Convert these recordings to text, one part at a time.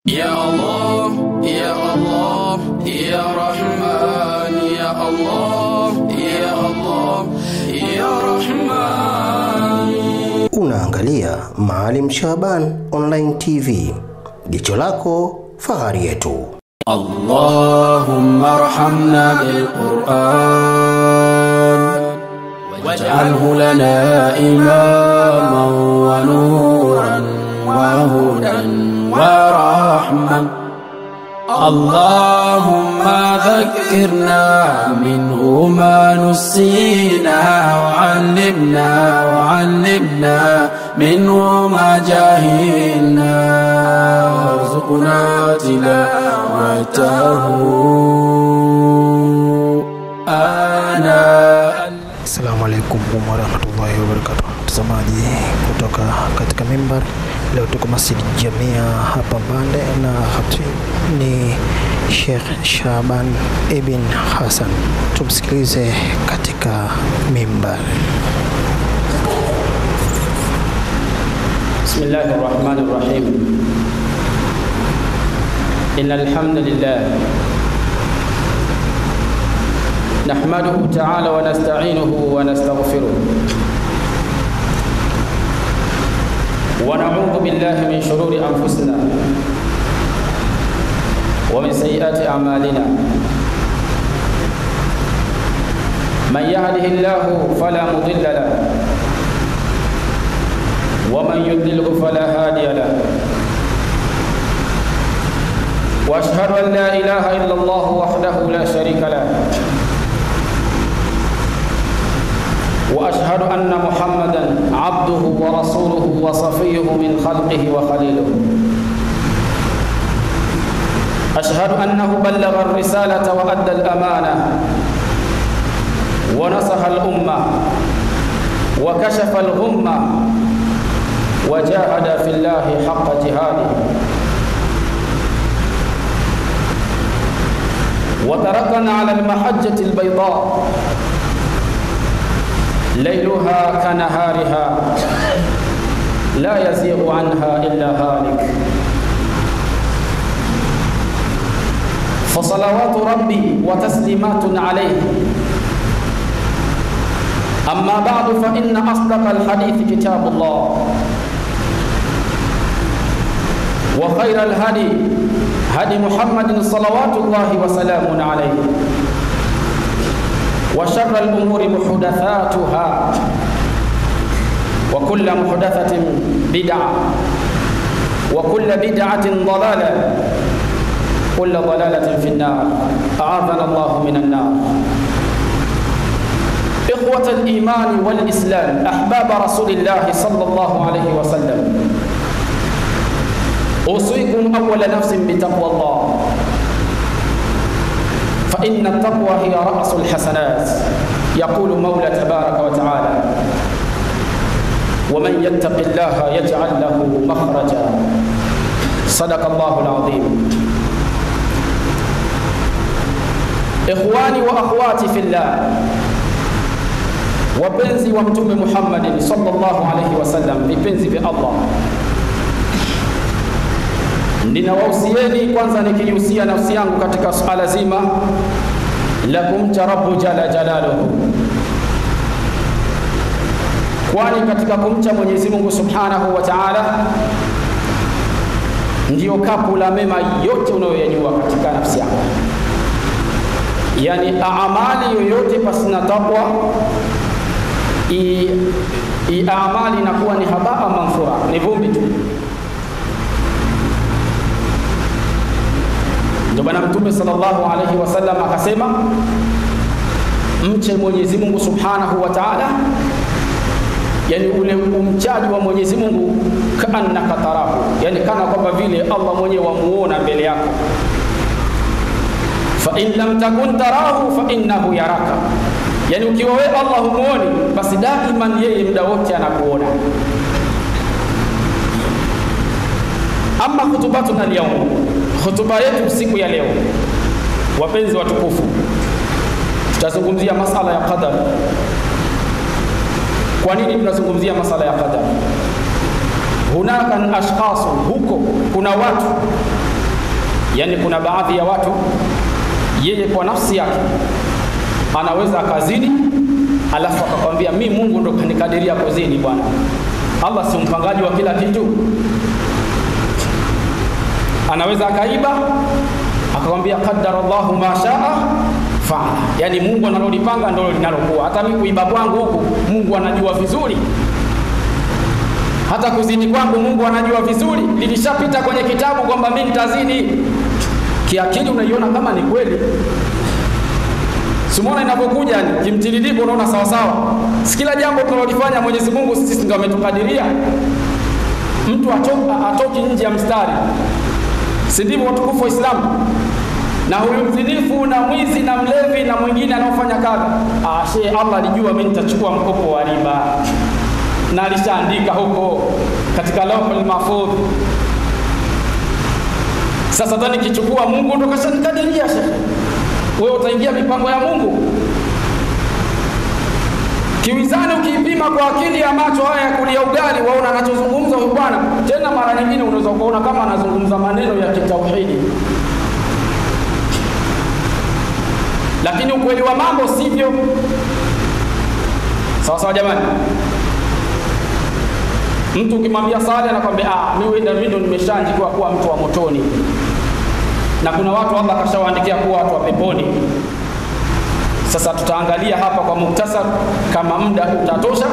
Ya Allah, Ya Allah, Ya Rahman, Ya Allah, Ya Allah, Ya Rahman. Unaangalia Maalim Shaban Online TV. Jicho lako fahari yetu. Allahumma arhamna bil Qur'an waj'alhu lana imaman wa nuran wa hudan ورحمة اللهم ذكرنا منه ما نسينا وعلمنا منه ما جهلنا وارزقنا تلاوته Assalamu alaikum warahmatullahi wabarakatuh. Mtazamaji kutoka katika mimbar, leo tuko Masjid Jamia hapa Mbande na khatib ni Sheikh Shaban Ibn Hassan. Tumsikilize katika mimbar. Bismillahirrahmanirrahim. Innal hamdalillah نحمده تعالى ونستعينه ونستغفره ونعوذ بالله من شرور أنفسنا ومن سيئات أعمالنا من يهده الله فلا مضل له ومن يضلله فلا هادي له وأشهد أن لا إله إلا الله وحده لا شريك له وأشهد أن محمدًا عبده ورسوله وصفيه من خلقه وخليله أشهد أنه بلغ الرسالة وأدى الأمانة ونصح الأمة وكشف الغمة وجاهد في الله حق جهاده وتركنا على المحجة البيضاء ليلها كنهارها لا يزيغ عنها إلا هالك فصلوات ربي وتسليمات عليه أما بعد فإن أصدق الحديث كتاب الله وخير الهدي هدي محمد صلوات الله وسلامه عليه وشر الأمور محدثاتها وكل محدثة بدعة وكل بدعة ضلالة كل ضلالة في النار أعاذنا الله من النار. إخوة الإيمان والإسلام أحباب رسول الله صلى الله عليه وسلم أوصيكم أول نفس بتقوى الله فإن التقوى هي رأس الحسنات يقول مولى تبارك وتعالى ومن يتق الله يجعل له مخرجا صدق الله العظيم. إخواني وأخواتي في الله وبنزي ومتوم محمد صلى الله عليه وسلم ببنزي في الله, ninawausieni kwanza nikihusia nafsi yangu katika suala zima la kumcha Rabbu jala jalaluhu, kwani katika kumcha Mwenyezi Mungu Subhanahu wa Ta'ala ndio kapu la mema yote unayoyajua katika nafsi yako. Yani amali yoyote pasina takwa amali inakuwa ni habaa manthura, ni vumbi tu. Ndio bwana Mtume sallallahu alayhi wasallam akasema, mche Mwenyezi Mungu Subhanahu wa Ta'ala, yani ule umchaji wa Mwenyezi Mungu kaannaka tarahu, yani kana kwamba vile Allah mwenyewe wamuona mbele yako. Fa in lam takun tarahu fa innahu yaraka, yani ukiwa wewe Allah humuoni, basi daima yeye muda wote anakuona. Amma khutubatuna al-yawm, khutuba yetu siku ya leo, wapenzi watukufu, tutazungumzia masala ya qadar. Kwa nini tunazungumzia masala ya qadar? hunaka ashkhas, huko kuna watu Yani kuna baadhi ya watu yeye kwa nafsi yake anaweza akazini, alafu akakwambia mimi Mungu ndo kanikadiria kuzini bwana. Allah si mpangaji wa kila kitu. Anaweza akaiba akakwambia qaddarallahu ma shaa fa'ala. Yani Mungu analolipanga ndio linalokuwa. Hata mimi kuiba kwangu huku Mungu anajua vizuri. Hata kuzini kwangu Mungu anajua vizuri. Lilishapita kwenye kitabu kwamba mimi nitazini. Kiakili unaiona kama ni kweli. Simona inapokuja kimtiririko unaona sawa sawa. Sikila jambo tunalolifanya Mwenyezi Mungu sisi ndio ametukadiria. Mtu atoki nje ya mstari. Si ndivyo watukufu wa Uislamu? Na huyu mzinifu na mwizi na mlevi na mwingine anaofanya kazi, Allah alijua mimi nitachukua mkopo wa riba. Na alishaandika huko katika Lauhul Mahfudh. Sasa tani kichukua Mungu ndo kashanikadiria shekhe. Wewe utaingia mipango ya Mungu. Kiwizani ukipima kwa akili ya macho haya kulia ugali waona anachozungumza huyu bwana. Tena mara nyingine unaweza kuona kama anazungumza maneno ya kitauhidi. Lakini ukweli wa mambo sivyo. Sawa sawa jamani. Mtu ukimwambia sali anakuambia mimi ndo nimeshaandikwa kuwa mtu wa motoni. Na kuna watu Allah kashawaandikia kuwa watu wa peponi. Sasa tutaangalia hapa kwa muhtasar kama muda utatosha.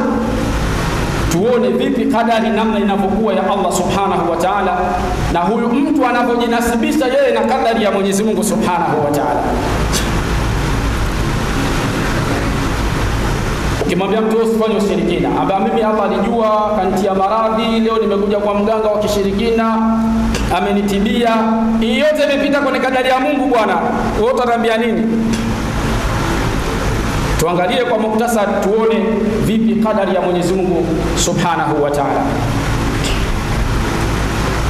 Tuone vipi kadari namna inavyokuwa ya Allah Subhanahu wa Ta'ala na huyu mtu anavyojinasibisha yeye na kadari ya Mwenyezi Mungu Subhanahu wa Ta'ala. Ukimwambia mtu usifanye ushirikina, ambaye mimi hapa alijua kanitia maradhi, leo nimekuja kwa mganga wa kishirikina, amenitibia. Hii yote imepita kwenye kadari ya Mungu bwana. Wewe utaambia nini? Tuangalie kwa muhtasari tuone vipi kadari ya Mwenyezi Mungu Subhanahu wa Ta'ala.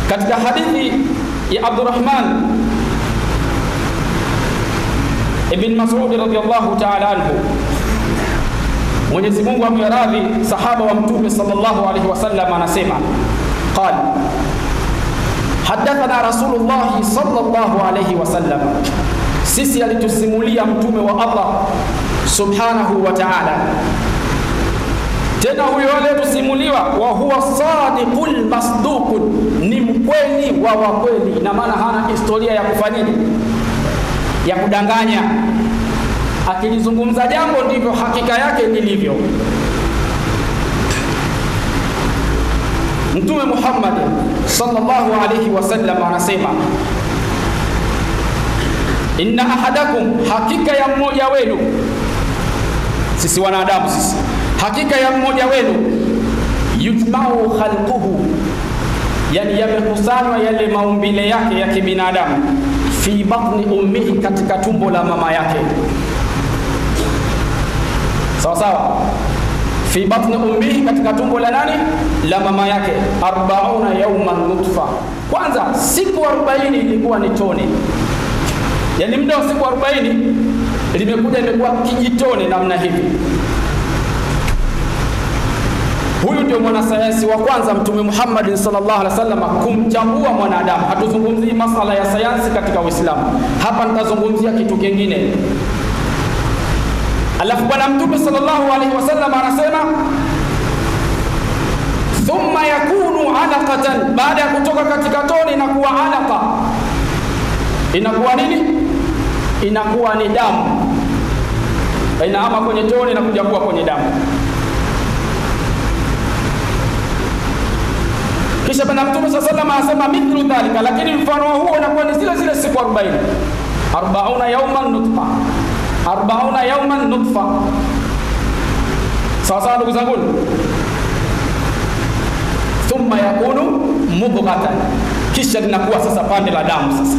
Katika hadithi ya Abdurrahman ibn Mas'ud radhiyallahu ta'ala anhu, Mwenyezi Mungu amradhi, sahaba wa Mtume sallallahu alayhi wasallam anasema, qala hadathana Rasulullah sallallahu alayhi wasallam, sisi alitusimulia Mtume wa Allah Subhanahu wa Ta'ala. Tena huyo aliyetusimuliwa wa huwa sadiqul masduq, ni mkweli wa kweli, na maana hana historia ya kufanyia ya kudanganya. Akilizungumza jambo ndivyo hakika yake ilivyo. Mtume Muhammad sallallahu alayhi wasallam anasema, inna ahadakum, hakika ya mmoja wenu, sisi wanadamu sisi, hakika ya mmoja wenu, yujma'u khalquhu, yani yamekusanywa yale maumbile yake ya kibinadamu, fi batni ummihi, katika tumbo la mama yake. Sawa sawa. Fi batni ummihi, katika tumbo la nani? La mama yake. 40 yawman nutfa. Kwanza siku 40 ilikuwa ni tone. Yani muda wa siku 40 imekuwa kijitone namna hivi. Huyu ndio mwanasayansi wa kwanza Mtume Muhammad sallallahu alaihi wasallam kumchambua mwanadamu. Hatuzungumzii masala ya sayansi katika Uislamu. Hapa nitazungumzia kitu kingine. Alafu bwana Mtume sallallahu alaihi wasallam anasema, thumma yakunu alaqatan, baada ya kutoka katika tone inakuwa alaqa. Inakuwa nini? Inakuwa ni damu. Inaama kwenye tone na kuja kuwa kwenye damu. Kisha bwana Mtume sallallahu alaihi wasallam anasema mithlu dhalika, lakini mfano huo unakuwa ni zile zile siku 40. 40 yawman nutfa. 40 yawman nutfa. Sawa ndugu zangu. Thumma yakunu mudghatan, kisha linakuwa sasa pande la damu sasa.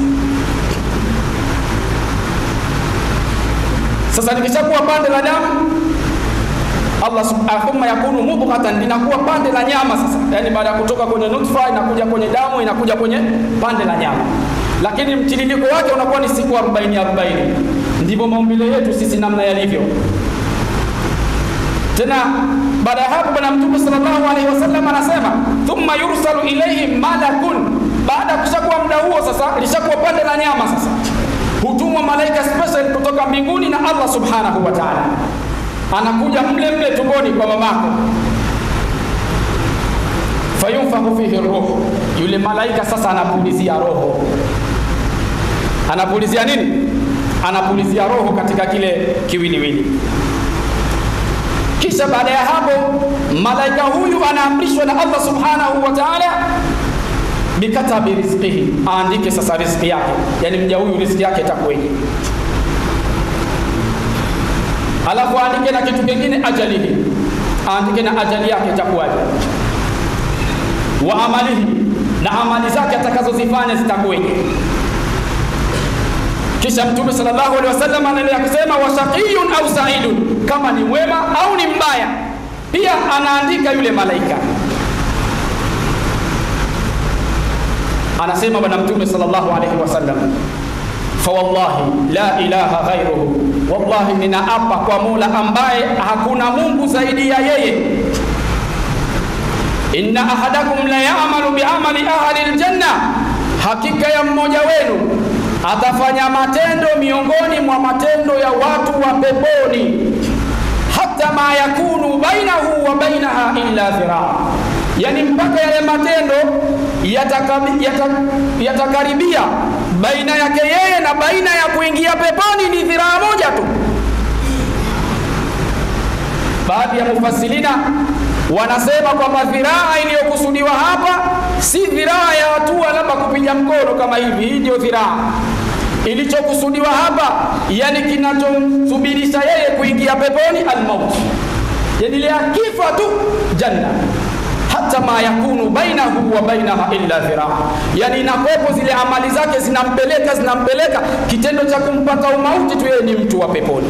Sasa likishakuwa pande la damu, Allah subhanahu yakunu mudghatan, linakuwa pande la nyama sasa. Yani baada ya kutoka kwenye nutfa inakuja kwenye damu, inakuja kwenye pande la nyama. Lakini mtiririko wake unakuwa ni siku 40. Ndivyo maumbile yetu sisi namna yalivyo. Tena baada ya hapo bwana Mtume sallallahu alaihi wasallam anasema, thumma yursalu ilayhi malakun, Baada kushakuwa muda huo sasa, lishakuwa pande la nyama sasa, hutumwa malaika special kutoka mbinguni na Allah subhanahu wa ta'ala, anakuja mle mle tumboni kwa mamako, fayunfakhu fihi ruh. Yule malaika sasa anapulizia roho. Anapulizia nini? Anapulizia roho katika kile kiwiliwili. Kisha baada ya hapo malaika huyu anaamrishwa na Allah subhanahu wa ta'ala bikatabi rizqihi, aandike sasa riziki yake, yani mja huyu riziki yake itakuwaje. Alafu aandike na kitu kingine, ajalihi, aandike na ajali yake itakuwaje, wa amalihi, na amali zake atakazozifanya zitakuwaje. Kisha Mtume sallallahu alaihi wasallam anaendelea kusema washaqiyun au sa'idun, kama ni wema au ni mbaya pia anaandika yule malaika. Anasema bwana Mtume sallallahu alaihi wasallam, fa wallahi la ilaha ghairuhu, wallahi ninaapa kwa Mola ambaye hakuna Mungu zaidi ya yeye, inna ahadakum la ya'malu bi'amali ahli aljanna, hakika ya mmoja wenu atafanya matendo miongoni mwa matendo ya watu wa peponi, hata ma yakunu bainahu wa bainaha illa dhiraa, yani mpaka yale matendo yatakaribia baina yake yeye na baina ya kuingia peponi ni dhiraa moja tu. Baadhi ya mufasilina wanasema kwamba dhiraa iliyokusudiwa hapa si dhiraa ya hatua labda kupiga mkono kama hivi, hii ndio dhiraa. Ilichokusudiwa hapa, yani kinachomsubirisha yeye kuingia peponi, al-maut, yani ile akifa tu janna, hata ma yakunu bainahu wa bainaha illa dhiraa, yani inakopo zile amali zake zinampeleka kitendo cha kumpata umauti tu, yeye ni mtu wa peponi.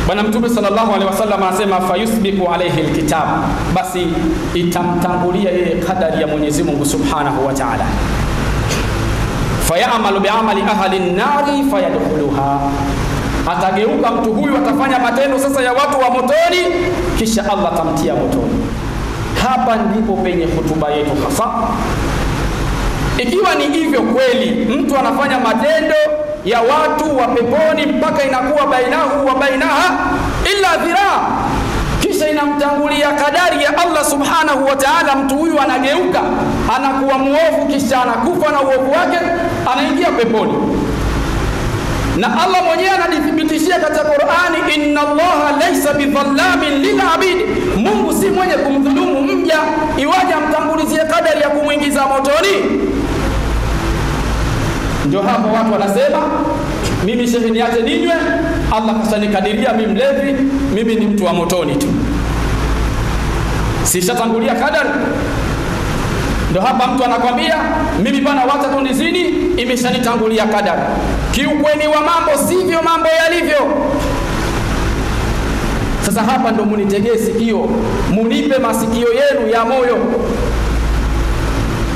Bwana Mtume sallallahu alaihi wasallam anasema fayusbiqu alayhi alkitab, basi itamtangulia yeye kadari ya Mwenyezi Mungu subhanahu wa ta'ala, fayamalu bi'amali ahli an-nari fayadkhuluha, atageuka mtu huyu atafanya matendo sasa ya watu wa motoni, kisha Allah tamtia motoni. Hapa ndipo penye hutuba yetu hasa. Ikiwa ni hivyo kweli, mtu anafanya matendo ya watu wa peponi mpaka inakuwa bainahu wa bainaha illa dhiraa, kisha inamtangulia kadari ya Allah subhanahu wa ta'ala, mtu huyu anageuka anakuwa muovu, kisha anakufa na uovu wake, anaingia peponi. Na Allah mwenyewe anadhibitishia katika Qur'ani, inna Allaha laysa bidhallamin lil'abid, Mungu si mwenye kumdhulumu mja iwaje amtangulizie kadari ya kumuingiza motoni. Ndio hapo watu wanasema mimi shehe niache ninywe, Allah kashanikadiria mimi mlevi, mimi ni mtu wa motoni tu, sishatangulia kadari. Ndio hapa mtu anakwambia mimi bwana wacha tu nizini, imeshanitangulia kadari. Kiukweli wa mambo sivyo mambo yalivyo. Sasa hapa ndo munitegee sikio, munipe masikio yenu ya moyo.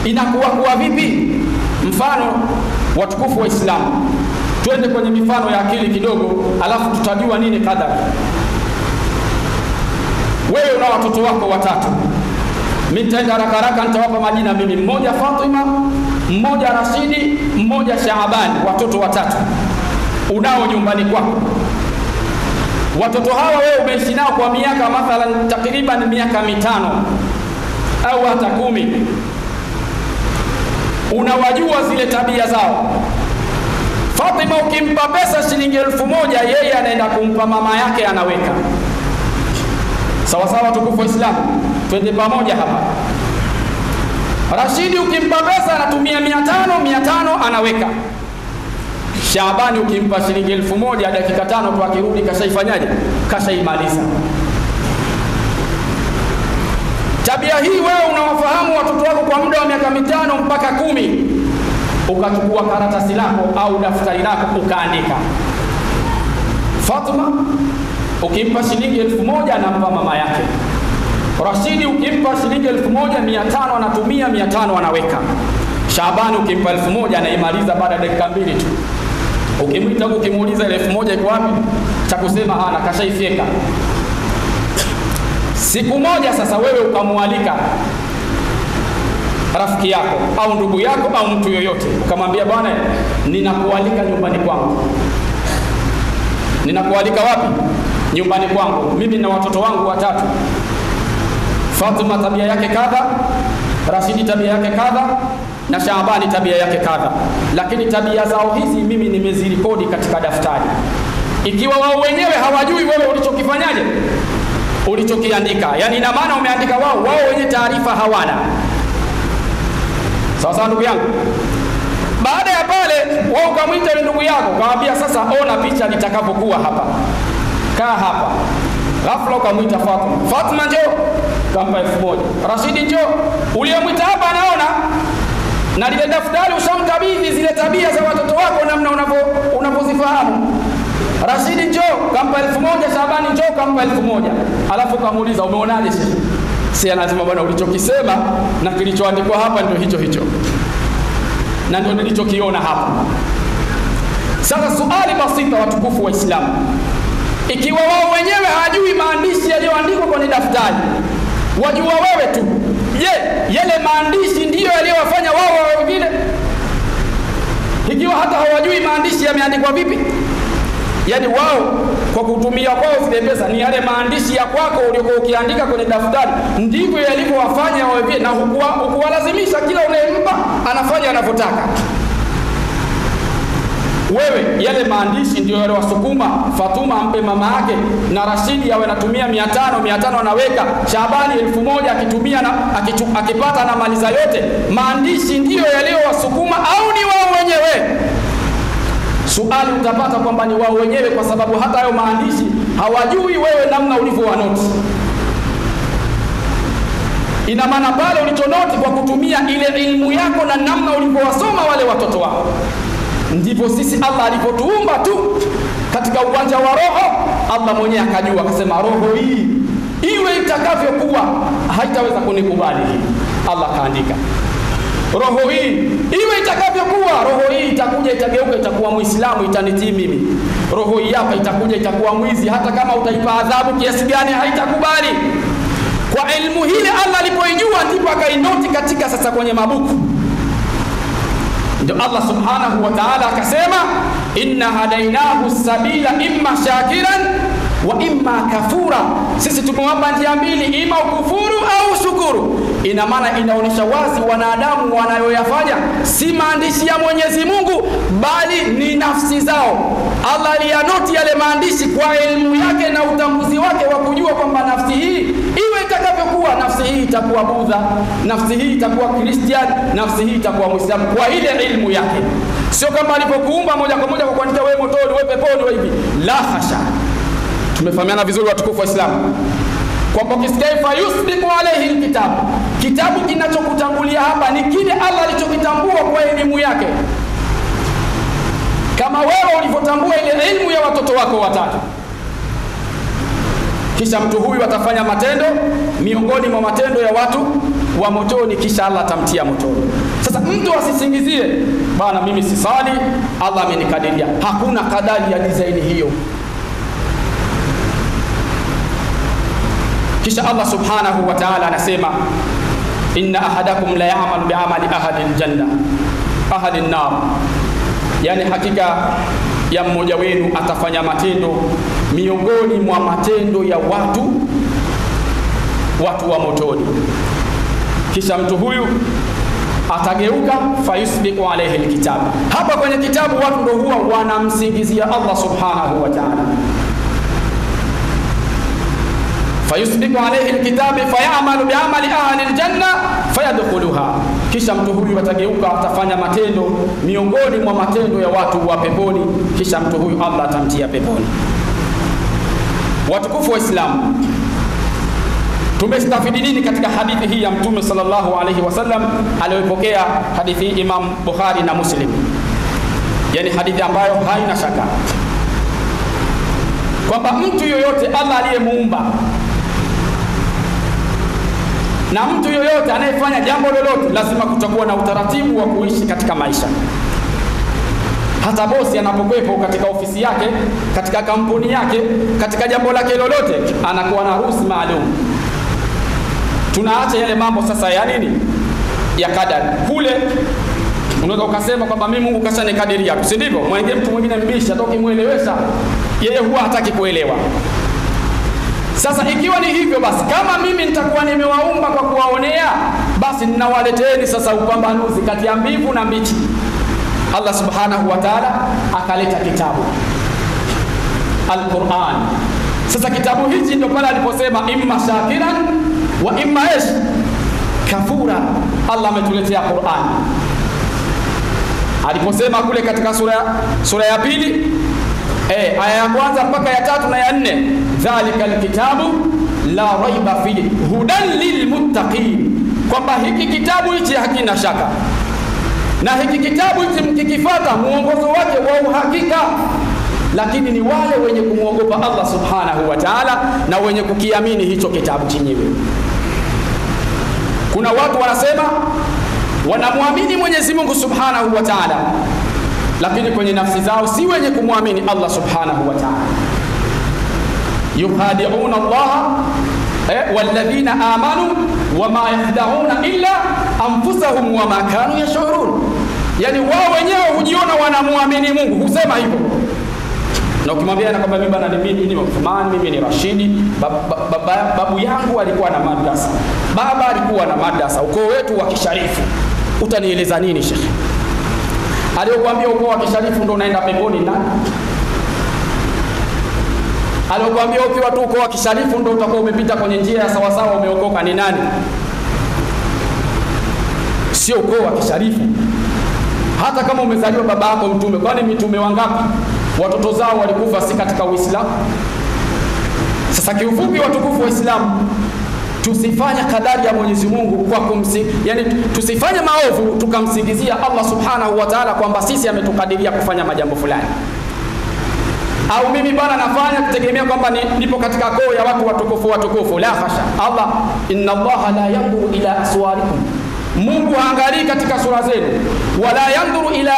Inakuwa vipi? Mfano watukufu wa Islam, twende kwenye mifano ya akili kidogo, alafu tutajua nini kadari. Wewe una watoto wako watatu, mimi nitaenda haraka nitawapa majina mimi, mmoja Fatima, mmoja Rashidi, mmoja Shaabani, watoto watatu unao nyumbani kwako. Watoto hawa wewe umeishi nao kwa miaka mathalan takriban miaka 5 au hata 10. Unawajua zile tabia zao. Fatima ukimpa pesa shilingi 1000, yeye anaenda kumpa mama yake anaweka. Sawa sawa tukufu wa Islam, twende pamoja hapa. Rashidi ukimpa pesa anatumia 500 anaweka. Shaabani ukimpa shilingi 1000, dakika 5 tu akirudi kashaifanyaje? Kashaimaliza. Tabia hii wewe unawafahamu watoto wako kwa muda wa miaka 5 mpaka 10. Ukachukua karatasi lako au daftari lako ukaandika, Fatima ukimpa shilingi 1000 anampa mama yake. Rashidi ukimpa shilingi 1500 anatumia 500 anaweka. Shaabani ukimpa 1000 anaimaliza baada ya dakika 2 tu. Ukimwita ukimuuliza ile 1000 iko wapi, cha kusema hana, kashaifyeka. Siku moja sasa wewe ukamwalika rafiki yako au ndugu yako au mtu yoyote, ukamwambia bwana, ninakualika nyumbani kwangu. Ninakualika wapi? Nyumbani kwangu. Mimi na watoto wangu watatu. Fatima tabia yake kadha, Rashidi tabia yake kadha, na Shaabani tabia yake kadha. Lakini tabia zao hizi mimi nimezirekodi katika daftari. Ikiwa wao wenyewe hawajui wewe ulichokifanyaje, ulichokiandika, yani ina maana umeandika wao wenye taarifa hawana. Sawa ndugu yangu. Baada ya pale wao ukamwita yule ndugu yako, ukamwambia sasa ona picha litakapokuwa hapa. Kaa hapa. Ghafla ukamwita Fatima. Fatima njoo, kampa 1000. Rashidi njoo. Uliyemwita hapa anaona na lile daftari ushamkabidhi zile tabia za watoto wako namna unapozifahamu. Rashidi njoo, kampa 1000. Shabani njoo, kampa 1000. Alafu kamuuliza umeonaje sisi? Si anasema bwana, ulichokisema na kilichoandikwa hapa ndio hicho. Na ndio nilichokiona hapa. Sasa swali basita, watukufu wa Uislamu. Ikiwa wao wenyewe hawajui maandishi yaliyoandikwa kwenye daftari, wajua wewe tu, je, yale maandishi ndiyo yaliyowafanya wao wawe vile? Ikiwa hata hawajui maandishi yameandikwa vipi, yani wao kwa kutumia kwao zile pesa, ni yale maandishi ya kwako uliokuwa ukiandika kwenye daftari ndivyo yalivyowafanya wawe vile, na hukuwalazimisha kila unayempa anafanya anavyotaka. Wewe yale maandishi ndio yale wasukuma Fatuma ampe mama yake, na Rashidi awe anatumia 500 anaweka, Shabani 1000 akitumia na akipata na maliza yote. Maandishi ndio yale wasukuma au ni wao wenyewe? Suali utapata kwamba ni wao wenyewe, kwa sababu hata hayo maandishi hawajui wewe namna ulivyowanoti. Ina maana pale ulichonoti kwa kutumia ile ilmu yako na namna ulivyowasoma wale watoto wako. Ndipo sisi Allah alipotuumba tu katika uwanja wa roho, Allah mwenyewe akajua, akasema roho hii iwe itakavyokuwa haitaweza kunikubali hii. Allah kaandika roho hii iwe itakavyokuwa, roho hii itakuja itageuka itakuwa Muislamu, itanitii mimi. Roho hii hapa itakuja itakuwa mwizi, hata kama utaipa adhabu kiasi gani haitakubali. Kwa elimu hile Allah alipoijua ndipo akainoti katika sasa kwenye mabuku. Ndio Allah subhanahu wa ta'ala akasema, inna hadainahu sabila imma shakiran wa imma kafura. Sisi tumewapa njia mbili, ima ukufuru au shukuru. Ina maana inaonesha wazi wanadamu wanayoyafanya si maandishi ya Mwenyezi Mungu, bali ni nafsi zao. Allah aliyanoti yale maandishi kwa elimu yake na utambuzi wake wa kujua kwamba nafsi hii iwe itakavyokuwa, nafsi hii itakuwa Budha, nafsi hii itakuwa Christian, nafsi hii itakuwa Muislamu, kwa ile elimu yake. Sio kama alipokuumba moja kwa moja kwa kuandika wewe motoni, wewe peponi, wewe hivi. La hasha. Tumefahamiana vizuri watukufu wa Islam. Kwa kiskaifa yusbiqu alayhi alkitab. Kitabu kinachokutangulia hapa ni kile Allah alichokitambua kwa elimu yake. Kama wewe ulivyotambua ile elimu ya watoto wako watatu. Kisha mtu huyu atafanya matendo miongoni mwa matendo ya watu wa motoni, kisha Allah atamtia motoni. Sasa mtu asisingizie, bana mimi sisali, Allah amenikadiria. Hakuna kadari ya design hiyo. Kisha Allah subhanahu wa ta'ala anasema, inna ahadakum la ya'malu bi'amali ahli aljanna ahli an-nar, yani hakika ya mmoja wenu atafanya matendo miongoni mwa matendo ya watu wa motoni. Kisha mtu huyu atageuka fayusbiqu alayhi alkitab. Hapa kwenye kitabu watu ndio huwa wanamsingizia Allah subhanahu wa ta'ala. Fayusbiqu alayhi alkitab fayamalu bi'amali ahli aljanna fayadkhuluha. Kisha mtu huyu atageuka atafanya matendo miongoni mwa matendo ya watu wa peponi, kisha mtu huyu Allah atamtia peponi. Watukufu wa Islam, tumestafidi nini katika hadithi hii ya Mtume sallallahu alayhi wasallam aliyopokea hadithi hii Imam Bukhari na Muslim? Yani hadithi ambayo haina shaka kwamba mtu yoyote Allah aliyemuumba na mtu yoyote anayefanya jambo lolote lazima kutakuwa na utaratibu wa kuishi katika maisha. Hata bosi anapokuwepo katika ofisi yake, katika kampuni yake, katika jambo lake lolote, anakuwa na ruhusa maalum. Tunaacha yale mambo sasa ya nini? ya kadari. Kule unaweza ukasema kwamba mimi Mungu kashanikadiria, si ndivyo? Mwenge mtu mwingine mbishi atokimuelewesha, yeye huwa hataki kuelewa. Sasa ikiwa ni hivyo basi, kama mimi nitakuwa nimewaumba kwa kuwaonea, basi ninawaleteeni sasa upambanuzi kati ya mbivu na mbichi. Allah subhanahu wa ta'ala akaleta kitabu Al-Qur'an. Sasa kitabu hichi ndio pale aliposema imma shakiran wa imma kafura. Allah ametuletea Qur'an. Aliposema kule katika sura ya pili aya ya kwanza mpaka ya 3 na ya 4, dhalika alkitabu la raiba fihi hudan lilmuttaqin, kwamba hiki kitabu hichi hakina shaka, na hiki kitabu hichi mkikifuata muongozo wake wa uhakika, lakini ni wale wenye kumwogopa Allah subhanahu wa ta'ala na wenye kukiamini hicho kitabu chenyewe. Kuna watu wanasema wanamwamini Mwenyezi Mungu subhanahu wa ta'ala, lakini kwenye nafsi zao si wenye kumwamini Allah subhanahu wa ta'ala. Yukhadi'una Allah walladhina amanu wama yahda'una illa anfusahum wama kanu yash'urun. Yani wao wenyewe hujiona wanamwamini Mungu, husema hivyo. Na ukimwambia na kwamba mimi bana mimi ni Uthman, mimi ni Rashidi, babu yangu alikuwa na madrasa, baba alikuwa na madrasa, ukoo wetu wa kisharifu, utanieleza nini shekhi? Aliyokuambia ukoo wa kisharifu ndio unaenda peponi nani? Aliyokuambia ukiwa tu ukoo wa kisharifu ndio utakuwa umepita kwenye njia ya sawa sawa, umeokoka ni nani? Sio ukoo wa kisharifu. Hata kama umezaliwa baba yako mtume, kwani mitume wangapi watoto zao walikufa si katika Uislamu? Sasa kiufupi, watukufu wa Uislamu, tusifanye kadari ya Mwenyezi Mungu kwa yani tusifanye maovu tukamsingizia Allah subhanahu wa ta'ala kwamba sisi ametukadiria kufanya majambo fulani, au mimi bwana nafanya kutegemea kwamba nipo katika koo ya watu watukufu. La hasha. Allah, inna Allah la yanzuru ila aswarikum, Mungu haangalii katika sura zenu, wala yanzuru ila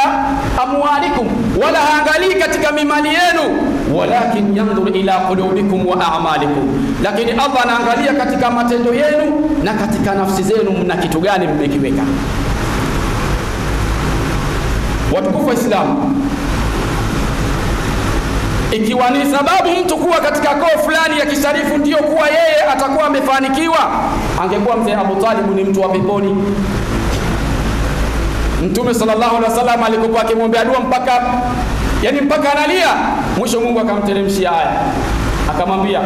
amwalikum, wala haangalii katika mimali yenu, walakin yanzuru ila qulubikum wa a'malikum, lakini Allah anaangalia katika matendo yenu na katika nafsi zenu, mna kitu gani mmekiweka. Watukufu wa Islam, ikiwa ni sababu mtu kuwa katika koo fulani ya kisharifu ndio kuwa yeye atakuwa amefanikiwa, angekuwa mzee Abu Talib ni mtu wa peponi. Mtume sallallahu alaihi wasallam alikuwa akimwombea dua mpaka analia, mwisho Mungu akamteremshia aya akamwambia,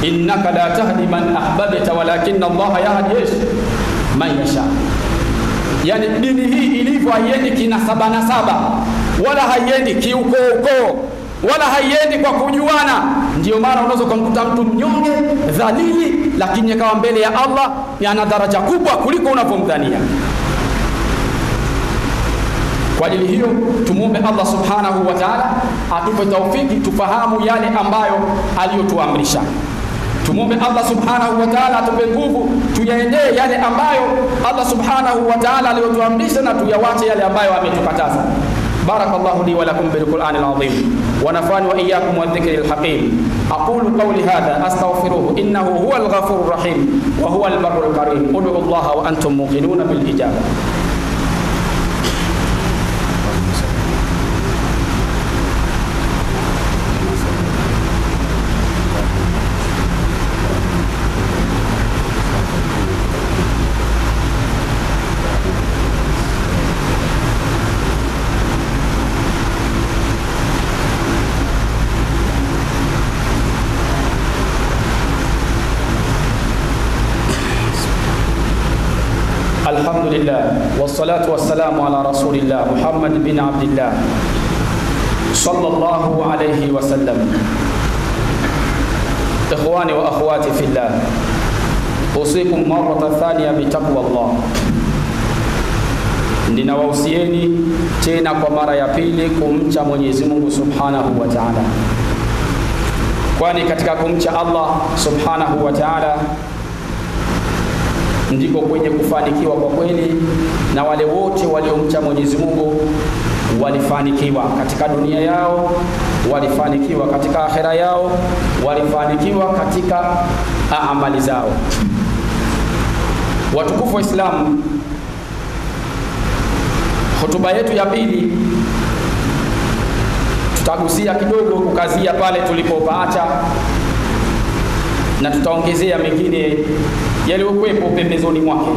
innaka la tahdi man ahbabta walakinna Allah yahdi man yasha. Yani dini hii ilivyo haiendi kinasaba wala haiendi kiukoo, wala haiendi kwa kujuana. Ndio maana unaweza kumkuta mtu mnyonge dhalili, lakini akawa mbele ya Allah ana daraja kubwa kuliko unavyomdhania. Kwa ajili hiyo tumuombe Allah subhanahu wa ta'ala atupe taufiki tufahamu yale ambayo aliyotuamrisha. Tumuombe Allah subhanahu wa ta'ala atupe nguvu tuyaendee yale ambayo Allah subhanahu wa ta'ala aliyotuamrisha, na tuyawache yale ambayo ametukataza. بارك الله لي ولكم بالقرآن العظيم ونفعني وإياكم والذكر الحكيم. أقول قولي هذا أستغفروه إنه هو الغفور الرحيم وهو البر الكريم. ادعوا الله وأنتم موقنون بالإجابة. الحمد لله والصلاة والسلام على رسول الله محمد بن عبد الله صلى الله عليه وسلم. إخواني وأخواتي في الله، أوصيكم مرة ثانية بتقوى الله. Ninawausieni tena kwa mara ya pili kumcha Mwenyezi Mungu Subhanahu wa Ta'ala, kwani katika kumcha Allah Subhanahu wa Ta'ala ndiko kwenye kufanikiwa kwa kweli, na wale wote waliomcha Mwenyezi Mungu walifanikiwa katika dunia yao, walifanikiwa katika akhera yao, walifanikiwa katika amali zao. Watukufu wa Islamu, Hotuba yetu ya pili tutagusia kidogo kukazia pale tulipopaacha, na tutaongezea mengine yaliyokuwepo pembezoni mwake.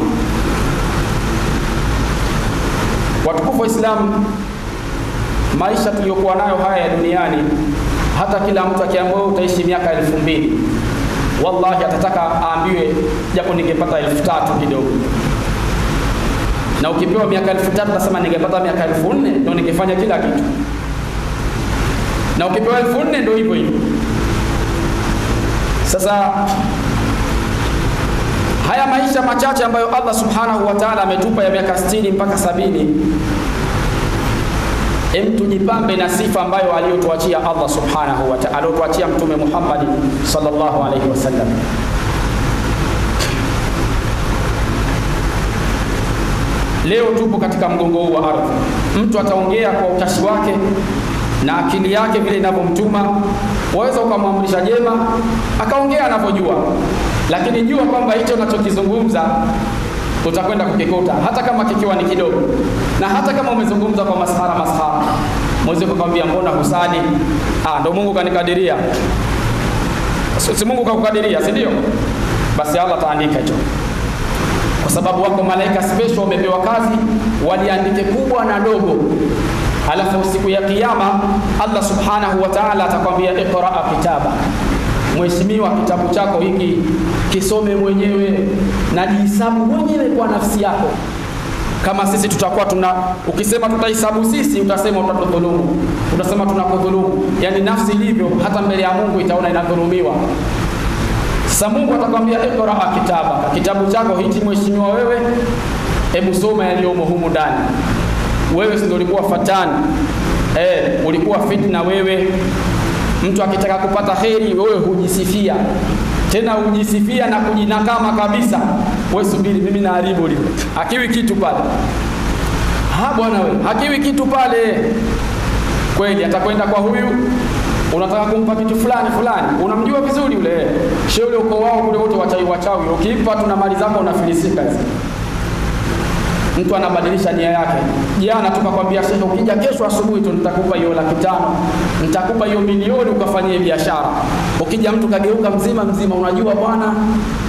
Watukufu wa Islam, maisha tuliyokuwa nayo haya ya duniani, hata kila mtu akiambiwa utaishi miaka 2000, wallahi atataka aambiwe japo ningepata 3000 kidogo. Na ukipewa miaka 3000 nasema ningepata miaka 4000 ndio ningefanya kila kitu. Na ukipewa 4000 ndio hivyo hivyo. Sasa haya maisha machache ambayo Allah Subhanahu wa Ta'ala ametupa ya miaka 60 mpaka 70, tujipambe na sifa ambayo aliyotuachia Allah Subhanahu wa Ta'ala, aliyotuachia Mtume Muhammad sallallahu alaihi wasallam. Leo tupo katika mgongo huu wa ardhi. Mtu ataongea kwa utashi wake na akili yake vile inavyomtuma. Waweza ukamwamrisha jema akaongea anavyojua, lakini jua kwamba hicho unachokizungumza utakwenda kukikuta, hata kama kikiwa ni kidogo. Na hata kama umezungumza kwa masahara, mweze kukwambia mbona husali? Ndio Mungu kanikadiria. Si Mungu kakukadiria, si ndio? Basi Allah taandika hicho, kwa sababu wako malaika special wamepewa kazi waliandike kubwa na dogo. Alafu siku ya kiyama Allah Subhanahu wa Ta'ala atakwambia iqra kitaba, mheshimiwa, kitabu chako hiki kisome mwenyewe na jihesabu mwenyewe kwa nafsi yako. Kama sisi tutakuwa ukisema tutahesabu sisi, utasema utatudhulumu, utasema tunakudhulumu. Yani nafsi ilivyo hata mbele ya Mungu itaona inadhulumiwa. Sasa Mungu atakwambia iqra kitaba, kitabu chako hichi mheshimiwa wewe, hebu soma yaliyomo humu ndani. Wewe ndio ulikuwa fatani, ulikuwa fitna wewe. Mtu akitaka kupata kheri wewe hujisifia, tena hujisifia na kujinakama kabisa. Wewe subiri, mimi naharibu leo, hakiwi kitu pale. Bwana wewe, hakiwi kitu pale. Kweli atakwenda kwa huyu, unataka kumpa kitu fulani, unamjua vizuri yule shehe yule, uko wao kule wote wachawi, ukimpa tuna mali zako unafilisika hizi. Mtu anabadilisha nia yake. Jana tukakwambia shehe, ukija kesho asubuhi tu nitakupa hiyo 500,000, nitakupa hiyo milioni ukafanyie biashara. Ukija mtu kageuka mzima, unajua bwana,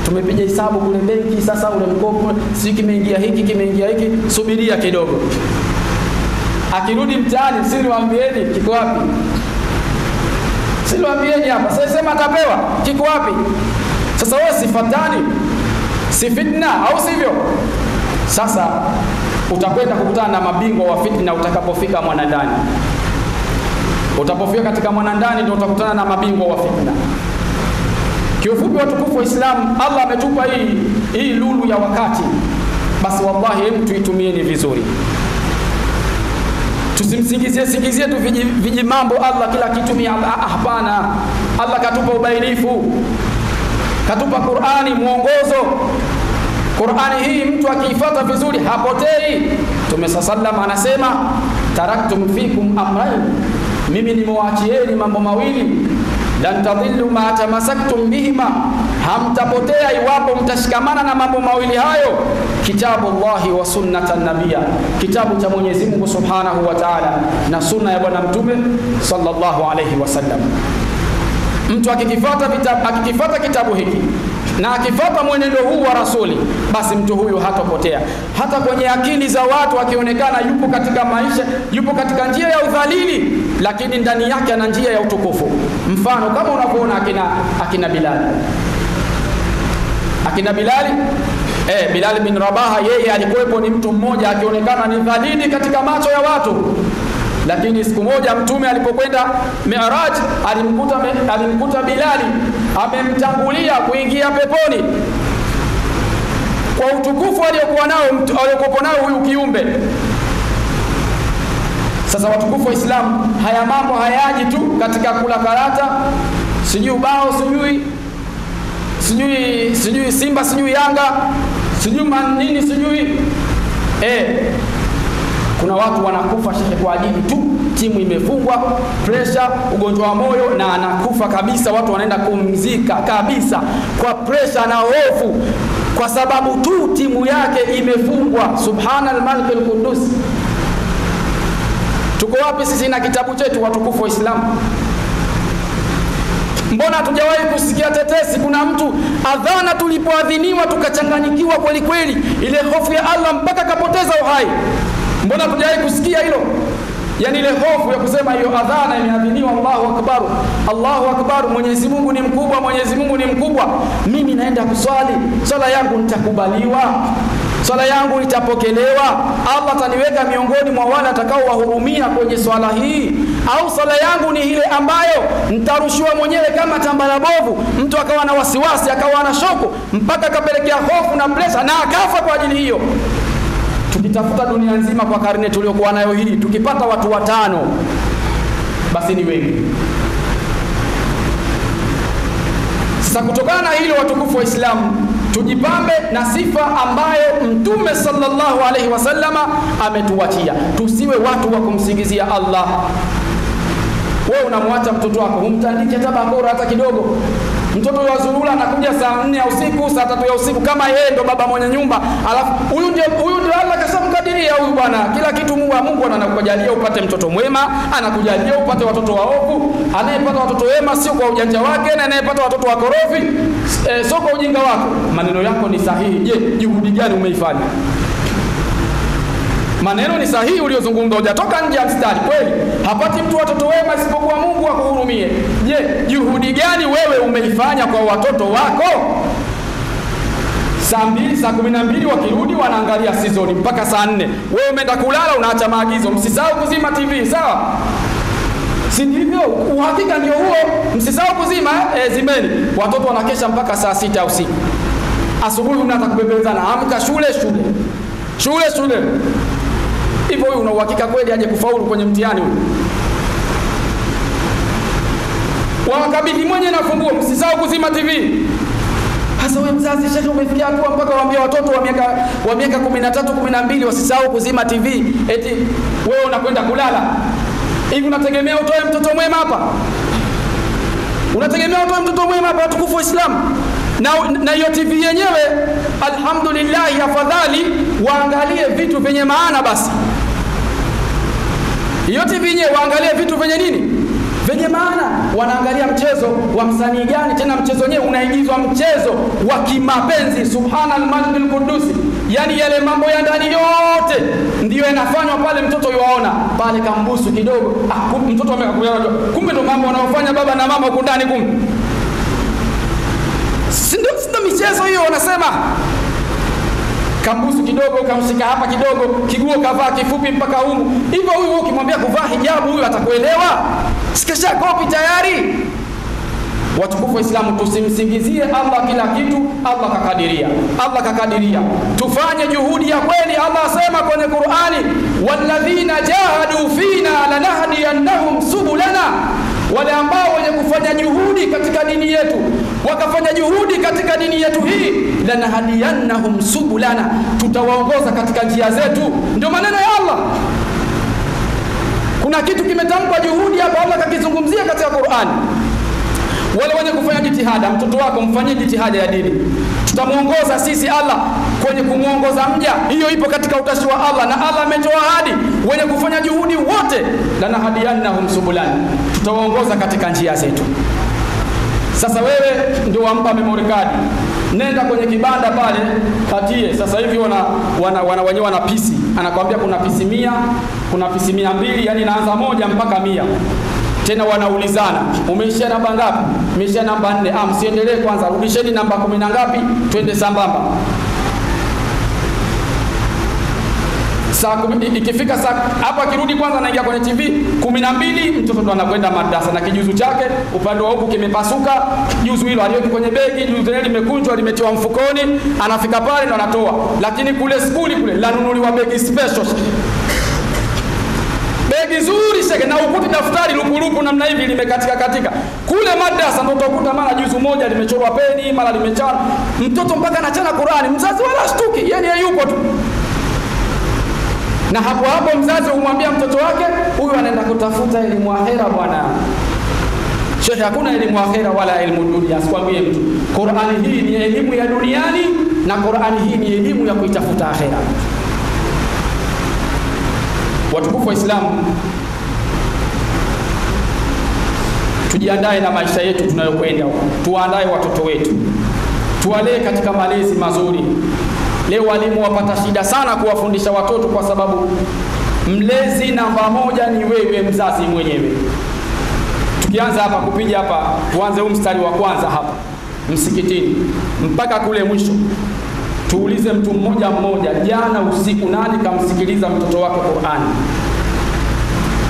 tumepiga hesabu kule benki, sasa ule mkopo si kimeingia hiki, subiria kidogo. Akirudi mtaani, siniwaambieni kiko wapi? Siniwaambieni hapa. Sasa sema atapewa, kiko wapi? Sasa wewe sifatani, si fitna au sivyo? Sasa utakwenda kukutana na mabingwa wa fitna utakapofika mwanandani. Utapofika katika mwanandani ndio utakutana na mabingwa wa fitna. Kiufupi watukufu wa Islam, Allah ametupa hii lulu ya wakati. Basi wallahi tuitumieni vizuri. Tusimsingizie tu viji mambo Allah kila kitu ni hapana. Allah katupa ubainifu. Katupa Qur'ani mwongozo. Qur'ani hii mtu akiifuata vizuri hapotei. Mtume sallam anasema taraktum fikum amrayn, mimi nimewaachieni mambo mawili, lan tadhillu ma tamassaktum bihima, hamtapotea iwapo mtashikamana na mambo mawili hayo, kitabullahi wa sunnatan nabiyya, kitabu cha Mwenyezi Mungu Subhanahu wa Ta'ala na sunna ya bwana Mtume sallallahu alayhi wasallam. Mtu akikifuata kitabu hiki na akifuata mwenendo huu wa rasuli, basi mtu huyu hatapotea. Hata kwenye akili za watu akionekana yupo katika maisha, yupo katika njia ya udhalili, lakini ndani yake ana njia ya utukufu. Mfano kama unavyoona akina Bilali. Bilal bin Rabaha, yeye alikuwepo ni mtu mmoja akionekana ni dhalili katika macho ya watu. Lakini siku moja Mtume alipokwenda Mi'raj alimkuta Bilali amemtangulia kuingia peponi kwa utukufu aliokuwa nao huyu kiumbe. Sasa watukufu wa Islam, haya mambo hayaji tu katika kula karata, sijui ubao, sijui Simba, sijui Yanga, sijui nini, sijui kuna watu wanakufa shehe kwa ajili tu timu imefungwa, pressure, ugonjwa wa moyo, na anakufa kabisa. Watu wanaenda kumzika kabisa kwa pressure na hofu, kwa sababu tu timu yake imefungwa. Subhanal Malikul Qudus. Tuko wapi sisi na kitabu chetu watukufu wa Islam? Mbona hatujawahi kusikia tetesi? Kuna mtu adhana tulipoadhiniwa tukachanganyikiwa kweli kweli, ile hofu ya Allah mpaka kapoteza uhai. Mbona hatujawahi kusikia hilo? Yani ile hofu ya kusema hiyo adhana imeadhiniwa, Allahu akbar, Allahu akbar, Mwenyezi Mungu ni mkubwa, Mwenyezi Mungu ni mkubwa. Mimi naenda kuswali, swala yangu nitakubaliwa, swala yangu itapokelewa, Allah ataniweka miongoni mwa wale atakao wahurumia kwenye swala hii, au swala yangu ni ile ambayo nitarushiwa mwenyewe kama tambara bovu, mtu akawa na wasiwasi, akawa na shoko mpaka akapelekea hofu na pressure na akafa kwa ajili hiyo. Tukitafuta dunia nzima kwa karne tuliokuwa nayo hii, tukipata watu 5 basi ni wengi. Sasa kutokana na hilo, watukufu wa Islamu, tujipambe na sifa ambayo Mtume sallallahu alaihi wasallama ametuachia. Tusiwe watu wa kumsingizia Allah. Wewe unamwacha mtoto wako, humtandike hata bakora hata kidogo. Mtoto wa Zulula anakuja saa 4 ya usiku, saa 3 ya usiku, kama yeye ndo baba mwenye nyumba. Alafu huyu ndio Allah kashamkadiria huyu bwana. Kila kitu Mungu anakujalia upate mtoto mwema, anakujalia upate watoto waovu. Anayepata watoto wema sio kwa ujanja wake, na anayepata watoto wakorofi sio kwa ujinga wako. Maneno yako ni sahihi. Je, juhudi gani umeifanya? Maneno ni sahihi uliozungumza, hujatoka nje ya mstari. Kweli hapati mtu watoto wema isipokuwa Mungu akuhurumie. Je, juhudi gani wewe umeifanya kwa watoto wako? Saa 2, saa 12 wakirudi wanaangalia season mpaka saa 4. Wewe umeenda kulala, unaacha maagizo, msisahau kuzima TV, sawa? Si ndivyo? Uhakika ndio huo, msisahau kuzima, zimeni. Watoto wanakesha mpaka saa 6 usiku. Asubuhi unaanza kubembelezana, amka shule. Hivyo huyu una uhakika kweli aje kufaulu kwenye mtihani huyu? Wakabidhi mwenye na funguo, msisahau kuzima TV. Hasa wewe mzazi, shekhi, umefikia hatua mpaka waambia watoto wa miaka 13, 12 wasisahau kuzima TV, eti wewe unakwenda kulala. Hivi unategemea utoe mtoto mwema hapa? Unategemea utoe mtoto mwema hapa, watukufu wa Islam? Na hiyo TV yenyewe alhamdulillah, afadhali waangalie vitu vyenye maana basi. Hiyo TV yenyewe waangalie vitu vyenye nini? Vyenye maana. Wanaangalia mchezo wa msanii gani, tena mchezo wenyewe unaigizwa mchezo wa kimapenzi, subhanal malikul qudus. Yani yale mambo ya ndani yote ndio yanafanywa pale, mtoto yuaona pale, kambusu kidogo, mtoto amekuja, kumbe ndo mambo wanaofanya baba na mama huko ndani, kumbe Sindo michezo hiyo. Wanasema kambusu kidogo, kamshika hapa kidogo, kiguo kavaa kifupi mpaka humu. Hivyo huyu ukimwambia kuvaa hijabu, huyu atakuelewa? Sikisha kopi tayari. Watukufu wa Islamu, tusimsingizie Allah kila kitu. Allah kakadiria. Tufanye juhudi ya kweli. Allah asema kwenye Qur'ani, walladhina jahadu fina lanahdiyannahum subulana, wale ambao wenye kufanya juhudi katika dini yetu, wakafanya juhudi katika dini yetu hii, lanahdiyannahum subulana, tutawaongoza katika njia zetu. Ndio maneno ya Allah. Kuna kitu kimetamkwa juhudi hapa, Allah kakizungumzia katika Qur'ani. Wale wenye kufanya jitihada, mtoto wako mfanyie jitihada ya dini, tutamuongoza sisi Allah kwenye kumuongoza mja. Hiyo ipo katika utashi wa Allah, na Allah ametoa ahadi, wenye kufanya juhudi wote, lanahdiyannahum subulana, tutawaongoza katika njia zetu. Sasa wewe ndio wampa memory card, nenda kwenye kibanda pale patie. Sasa hivi wenyewe wana pisi, anakuambia kuna pisi 100, kuna pisi 200, yani inaanza 1 mpaka 100. Tena wanaulizana, umeishia namba ngapi? Umeishia namba 4. Msiendelee kwanza, rudisheni namba 10 na ngapi, twende sambamba. Saa ikifika saa hapa, kirudi kwanza anaingia kwenye TV 12, mtoto ndo anakwenda madrasa na kijuzu chake upande wa huku kimepasuka, juzu hilo aliyoki kwenye begi, juzu hilo limekunjwa, limetiwa mfukoni, anafika pale ndo anatoa. Lakini kule skuli kule lanunuliwa begi special, begi zuri sheke, na ukuti daftari lupurupu namna hivi limekatika katika. Kule madrasa ndo utakuta mara juzu moja limechorwa peni, mara limechana. Mtoto mpaka anachana Qur'ani, mzazi wala shtuki, yani yuko tu. Na hapo mzazi humwambia mtoto wake, huyu anaenda kutafuta elimu akhera bwana. Sheikh, hakuna elimu akhera wala elimu dunia, asikwambie mtu. Qur'ani hii ni elimu ya duniani, na Qur'ani hii ni elimu ya kuitafuta akhera. Watukufu wa Islamu, tujiandae na maisha yetu tunayokwenda, tuandae watoto wetu, tuwalee katika malezi mazuri. Leo walimu wapata shida sana kuwafundisha watoto kwa sababu mlezi namba moja ni wewe mzazi mwenyewe. Tukianza hapa kupiga hapa, tuanze huu mstari wa kwanza hapa msikitini mpaka kule mwisho, tuulize mtu mmoja mmoja, jana usiku nani kamsikiliza mtoto wake Qur'ani?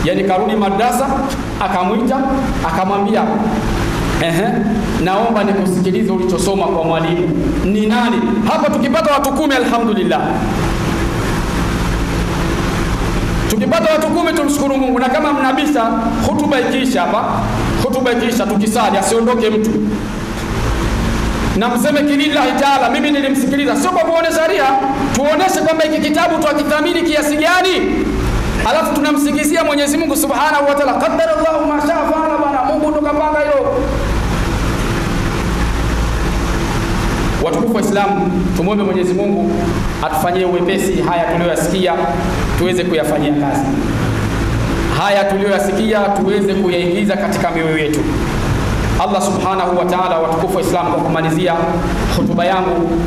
Yani karudi madrasa akamwita akamwambia naomba nikusikilize ulichosoma kwa mwalimu. Ni nani? Hapa tukipata watu 10 alhamdulillah. Tukipata watu 10 tumshukuru Mungu. Na kama mnabisha hutuba ikiisha hapa, hutuba ikiisha tukisali asiondoke mtu. Na mseme kilillahi taala, mimi nilimsikiliza, sio kwa kuonesha ria, tuoneshe kwamba hiki kitabu tuakithamini kiasi gani. Alafu tunamsikizia Mwenyezi Mungu Subhanahu wa Ta'ala, qaddarallahu ma shaa fa'ala, bana Mungu ndo kapanga hilo. Watukufu wa Islam, tumuombe Mwenyezi Mungu atufanyie uwepesi haya tuliyoyasikia tuweze kuyafanyia kazi. Haya tuliyoyasikia tuweze kuyaingiza katika mioyo yetu. Allah Subhanahu wa Ta'ala, watukufu wa Islam, kwa kumalizia hotuba yangu,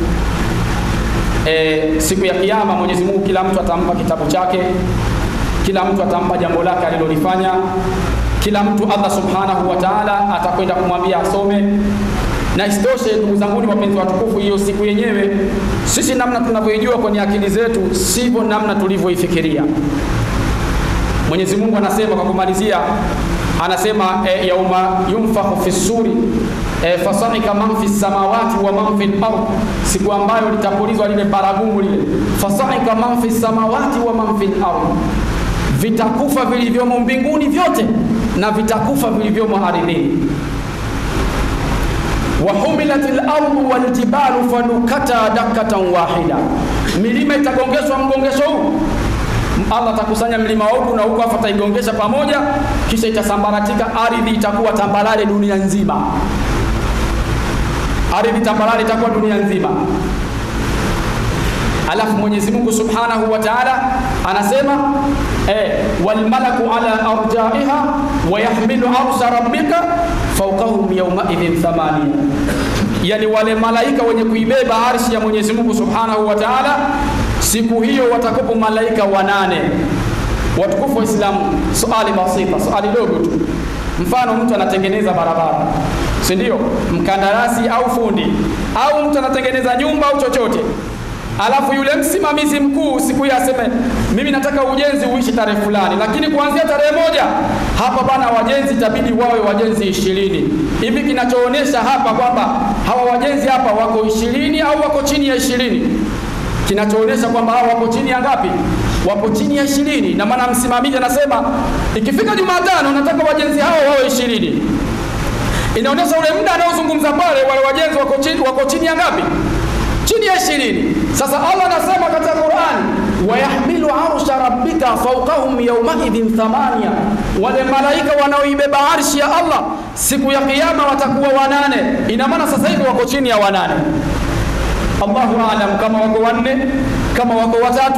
siku ya kiyama Mwenyezi Mungu kila mtu atampa kitabu chake, kila mtu atampa jambo lake alilolifanya, kila mtu Allah Subhanahu wa Ta'ala atakwenda kumwambia asome. Na isitoshe ndugu zangu wapenzi watukufu, hiyo siku yenyewe sisi namna tunavyojua kwenye akili zetu sivyo namna tulivyoifikiria. Mwenyezi Mungu anasema kwa kumalizia, anasema yauma yunfakhu fi suri fasaika man fi samawati wa man fi al-ard, siku ambayo litapulizwa lile baragumu lile, fasaika man fi samawati wa man fi al-ard, vitakufa vilivyomo mbinguni vyote na vitakufa vilivyomo ardhini. Wa humilatil ardu wal jibalu fanukata dakatan wahida, milima itagongeshwa mgongesho huu. Allah atakusanya mlima huku na huku, afa ataigongesha pamoja, kisha itasambaratika, ardhi itakuwa tambalale dunia nzima. Ardhi tambalale itakuwa dunia nzima. Alafu Mwenyezi Mungu Subhanahu wa Ta'ala anasema wal malaku ala arja'iha wa yahmilu arsha rabbika fawqahum yawma idhin thamania, yani wale malaika wenye kuibeba arshi ya Mwenyezi Mungu Subhanahu wa Ta'ala siku hiyo watakopo malaika 8. Watukufu wa Islam, swali basita, swali dogo tu. Mfano mtu anatengeneza barabara, si ndio? Mkandarasi au fundi, au mtu anatengeneza nyumba au chochote. Alafu yule msimamizi mkuu siku hiyo aseme mimi nataka ujenzi uishi tarehe fulani, lakini kuanzia tarehe 1 hapa bana wajenzi itabidi wawe wajenzi 20. Hivi kinachoonesha hapa kwamba hawa wajenzi hapa wako 20 au wako chini ya 20? Kinachoonesha kwamba hawa wako chini ya ngapi? Wapo chini ya 20. Na maana msimamizi anasema ikifika Jumatano nataka wajenzi hao wawe 20. Inaonyesha ule muda anaozungumza pale wale wajenzi wako chini ya ngapi? Chini ya 20. Sasa Allah anasema katika Qur'an, wa yahmilu arsha rabbika fawqahum yawma idhin thamania, wale malaika wanaoibeba arshi ya Allah siku ya kiyama watakuwa 8. Ina maana sasa hivi wako chini ya 8. Allahu aalam kama wako 4, kama wako 3,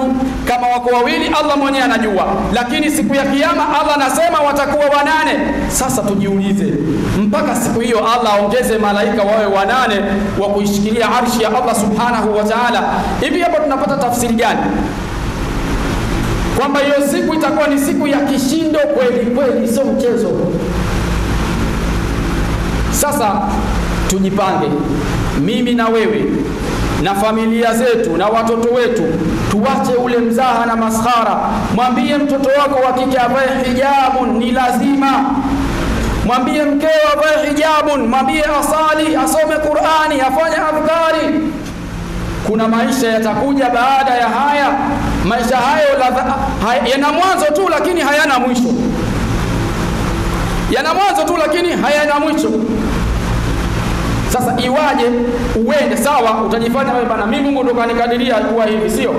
kama wako 2, Allah mwenyewe anajua. Lakini siku ya kiyama Allah anasema watakuwa 8. Sasa tujiulize, mpaka siku hiyo Allah aongeze malaika wawe 8 wa kuishikilia arshi ya Allah Subhanahu wa Ta'ala. Hivi hapo tunapata tafsiri gani? Kwamba hiyo siku itakuwa ni siku ya kishindo kweli kweli, sio mchezo. Sasa tujipange, mimi na wewe na familia zetu na watoto wetu, tuache ule mzaha na maskhara. Mwambie mtoto wako wa kike avae hijabun, ni lazima. Mwambie mkeo avae hijabun, mwambie asali, asome Qur'ani, afanye adhkari. Kuna maisha yatakuja baada ya haya. Maisha hayo yana mwanzo tu lakini hayana mwisho. Yana mwanzo tu lakini hayana mwisho. Sasa iwaje uende sawa, utajifanya wewe bana mimi Mungu ndo kanikadiria kuwa hivi, sio?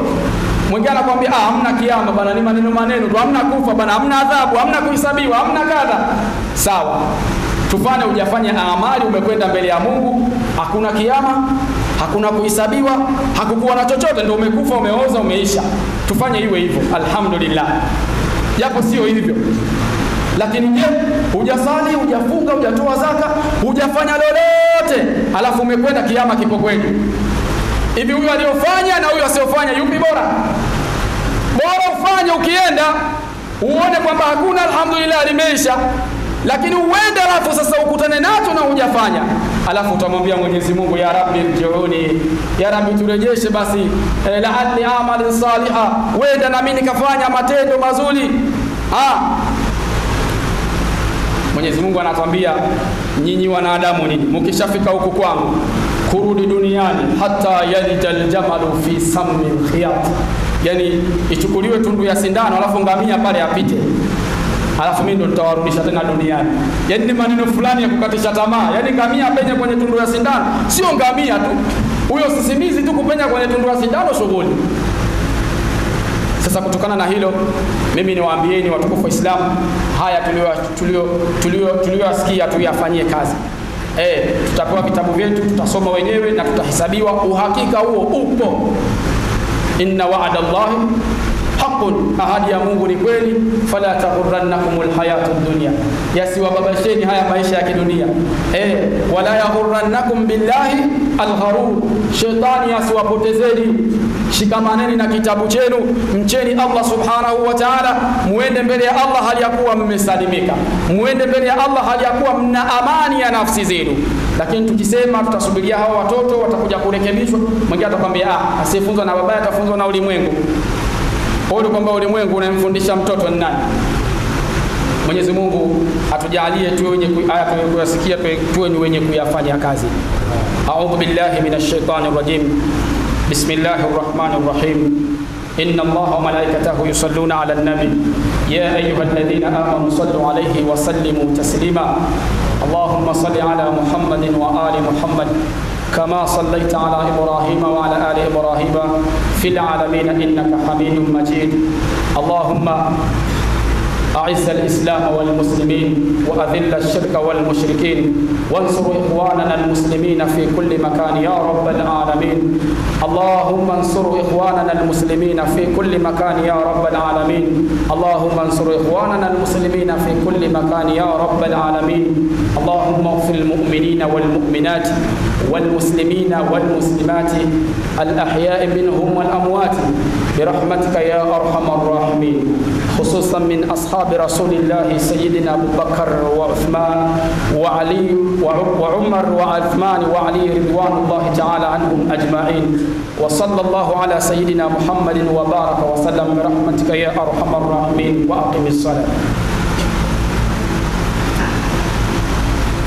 Mwingine anakuambia hamna kiyama bana, ni maneno tu, hamna kufa bana, hamna adhabu, hamna kuhesabiwa, hamna kadha. Sawa. Tufanye ujafanya amali, umekwenda mbele ya Mungu, hakuna kiyama, hakuna kuhesabiwa, hakukuwa na chochote, ndio umekufa, umeoza, umeisha. Tufanye iwe hivyo, alhamdulillah. Japo sio hivyo. Lakini je, hujasali, hujafunga, hujatoa zaka, hujafanya lolote, alafu umekwenda kiyama kipo kweli. Hivi huyu aliyofanya na huyu asiyofanya yupi bora? Bora ufanye ukienda uone kwamba hakuna, alhamdulillah limeisha. Lakini uende alafu sasa ukutane nacho na hujafanya, alafu utamwambia Mwenyezi Mungu, ya Rabbi rji'uni, ya Rabbi turejeshe basi, la'alli a'mal salihah, wenda na mimi nikafanya matendo mazuri. Mwenyezi Mungu anatuambia, nyinyi wanadamu nini, mkishafika huku kwangu kurudi duniani, hata yalijal jamalu fi sammi khiyat, yani ichukuliwe tundu ya sindano alafu ngamia pale apite, alafu mimi ndo nitawarudisha tena duniani. Yani ni maneno fulani ya kukatisha tamaa. Yani ngamia penye kwenye tundu ya sindano, sio ngamia tu, huyo sisimizi tu kupenya kwenye tundu ya sindano shughuli. Sasa kutokana na hilo, mimi niwaambieni watukufu wa Islam, haya tuliyosikia tuyafanyie kazi. Tutapewa vitabu vyetu, tutasoma wenyewe na tutahesabiwa. Uhakika huo upo. Inna wa'ada Allahi haqqun, ahadi ya Mungu ni kweli. Fala taghurrannakumul hayatud dunya, yasiwababasheni haya maisha ya kidunia. Wala yaghurrannakum billahi algharur, shetani asiwapotezeni. Shikamaneni na kitabu chenu, mcheni Allah subhanahu wa ta'ala, muende mbele ya Allah hali ya kuwa mmesalimika, muende mbele ya Allah hali ya kuwa mna amani ya nafsi zenu. Lakini tukisema tutasubiria hawa watoto watakuja kurekebishwa, mwingine atakwambia asiyefunzwa na baba atafunzwa na ulimwengu. Bado kwamba ulimwengu unamfundisha mtoto ni nani? Mwenyezi Mungu atujalie tuwe wenye kuyasikia, tuwe ni wenye kuyafanya kazi. A'udhu billahi minash shaitani rajim. Bismillahir rahmanir rahim. Inna Allaha wa malaikatahu yusalluna 'alan nabi ya ayyuhalladhina amanu sallu 'alayhi wa sallimu taslima. Allahumma salli 'ala Muhammadin wa ali Muhammad كما صليت على إبراهيم وعلى آل إبراهيم في العالمين إنك حميد مجيد. اللهم أعز الإسلام والمسلمين وأذل الشرك والمشركين وانصر إخواننا المسلمين في كل مكان يا رب العالمين. اللهم انصر إخواننا المسلمين في كل مكان يا رب العالمين. اللهم انصر إخواننا المسلمين في كل مكان يا رب العالمين. اللهم اغفر المؤمنين والمؤمنات والمسلمين والمسلمات الأحياء منهم والأموات برحمتك يا أرحم الراحمين، خصوصا من أصحاب رسول الله سيدنا أبو بكر وعثمان وعلي وعمر وعثمان وعلي رضوان الله تعالى عنهم أجمعين. وصلى الله على سيدنا محمد وبارك وسلم برحمتك يا أرحم الراحمين. وأقم الصلاة.